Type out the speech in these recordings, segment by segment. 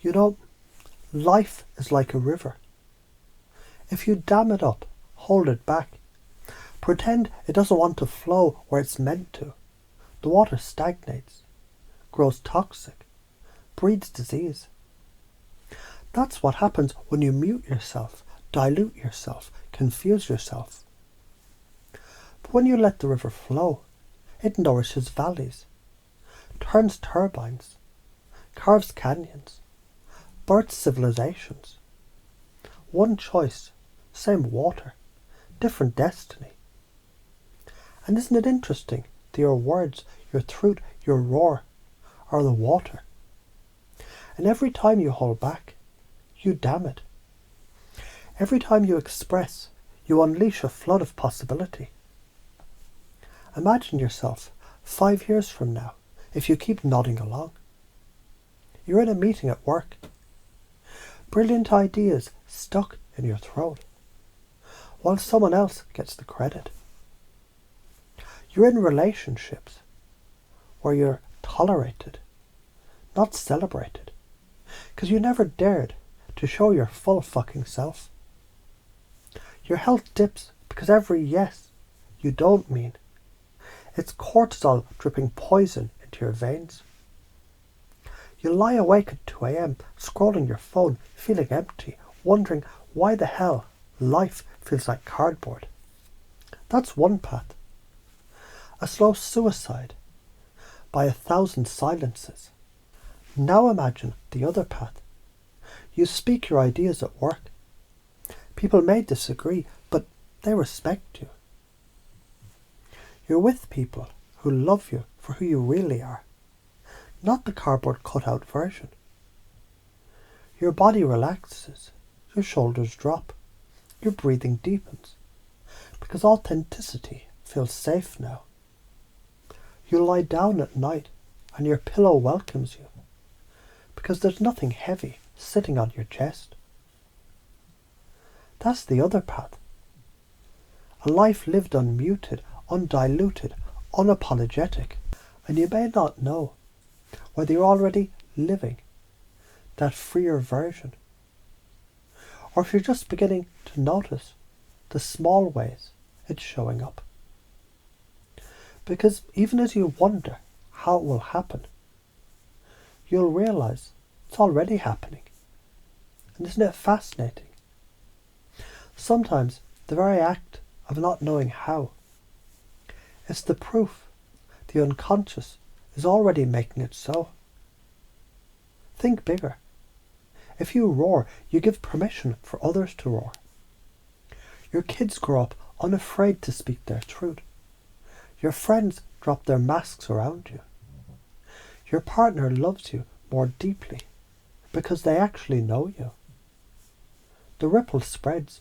You know, life is like a river. If you dam it up, hold it back, pretend it doesn't want to flow where it's meant to, the water stagnates, grows toxic, breeds disease. That's what happens when you mute yourself, dilute yourself, confuse yourself. But when you let the river flow, it nourishes valleys, turns turbines, carves canyons, births civilizations. One choice, same water, different destiny. And isn't it interesting that your words, your throat, your roar are the water? And every time you hold back, you dam it. Every time you express, you unleash a flood of possibility. Imagine yourself 5 years from now, if you keep nodding along. You're in a meeting at work. Brilliant ideas stuck in your throat, while someone else gets the credit. You're in relationships where you're tolerated, not celebrated, because you never dared to show your full fucking self. Your health dips because every yes you don't mean, it's cortisol dripping poison into your veins. You lie awake at 2 a.m, scrolling your phone, feeling empty, wondering why the hell life feels like cardboard. That's one path. A slow suicide by 1,000 silences. Now imagine the other path. You speak your ideas at work. People may disagree, but they respect you. You're with people who love you for who you really are, not the cardboard cutout version. Your body relaxes, your shoulders drop, your breathing deepens, because authenticity feels safe now. You lie down at night and your pillow welcomes you, because there's nothing heavy sitting on your chest. That's the other path. A life lived unmuted, undiluted, unapologetic, and you may not know whether you're already living that freer version, or if you're just beginning to notice the small ways it's showing up. Because even as you wonder how it will happen, you'll realize it's already happening. And isn't it fascinating? Sometimes the very act of not knowing how is the proof the unconscious is already making it so. Think bigger. If you roar, you give permission for others to roar. Your kids grow up unafraid to speak their truth. Your friends drop their masks around you. Your partner loves you more deeply because they actually know you. The ripple spreads.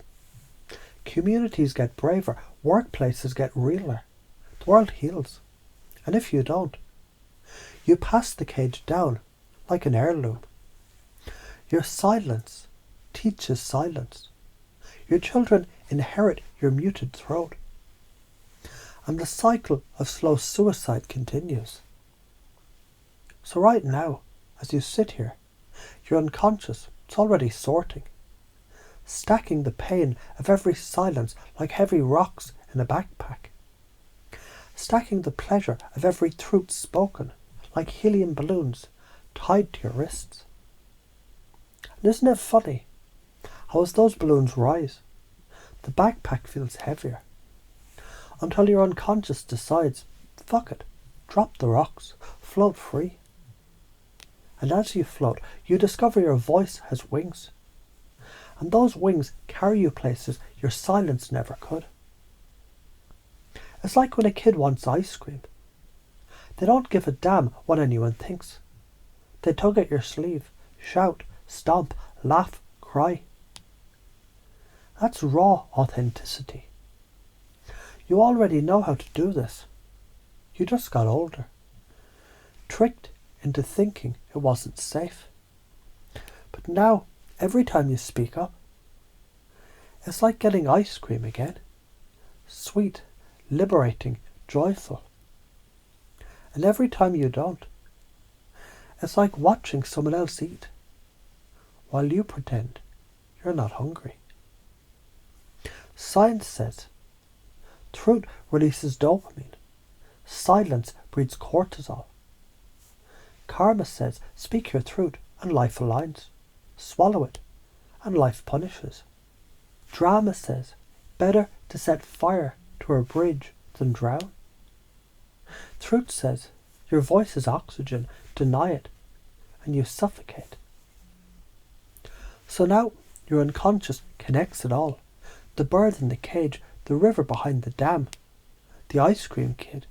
Communities get braver. Workplaces get realer. The world heals. And if you don't, you pass the cage down like an heirloom. Your silence teaches silence. Your children inherit your muted throat. And the cycle of slow suicide continues. So right now, as you sit here, your unconscious, it's already sorting, stacking the pain of every silence like heavy rocks in a backpack, stacking the pleasure of every truth spoken like helium balloons tied to your wrists. And isn't it funny how as those balloons rise, the backpack feels heavier, until your unconscious decides, fuck it, drop the rocks, float free. And as you float, you discover your voice has wings. And those wings carry you places your silence never could. It's like when a kid wants ice cream. They don't give a damn what anyone thinks. They tug at your sleeve, shout, stomp, laugh, cry. That's raw authenticity. You already know how to do this. You just got older, tricked into thinking it wasn't safe. But now, every time you speak up, it's like getting ice cream again. Sweet, liberating, joyful. And every time you don't, it's like watching someone else eat. while you pretend you're not hungry. Science says truth releases dopamine. Silence breeds cortisol. Karma says speak your truth and life aligns. Swallow it and life punishes. Drama says better to set fire to a bridge than drown. Truth says your voice is oxygen, deny it and you suffocate. So now your unconscious connects it all. The bird in the cage, the river behind the dam, the ice cream kid,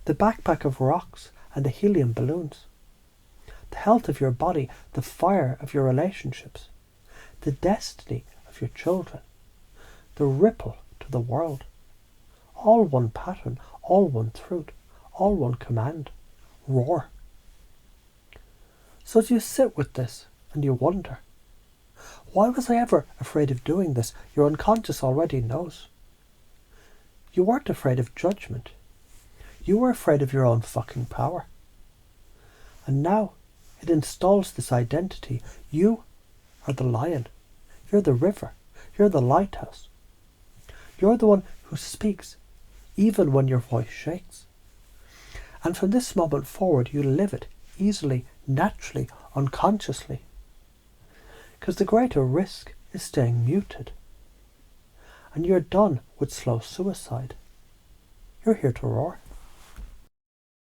the backpack of rocks and the helium balloons. The health of your body, the fire of your relationships, the destiny of your children, the ripple to the world. All one pattern, all one truth, all one command. Roar. So as you sit with this and you wonder, why was I ever afraid of doing this? Your unconscious already knows. You weren't afraid of judgment. You were afraid of your own fucking power. And now it installs this identity. You are the lion. You're the river. You're the lighthouse. You're the one who speaks, even when your voice shakes. And from this moment forward, you live it easily, naturally, unconsciously. Because the greater risk is staying muted. And you're done with slow suicide. You're here to roar.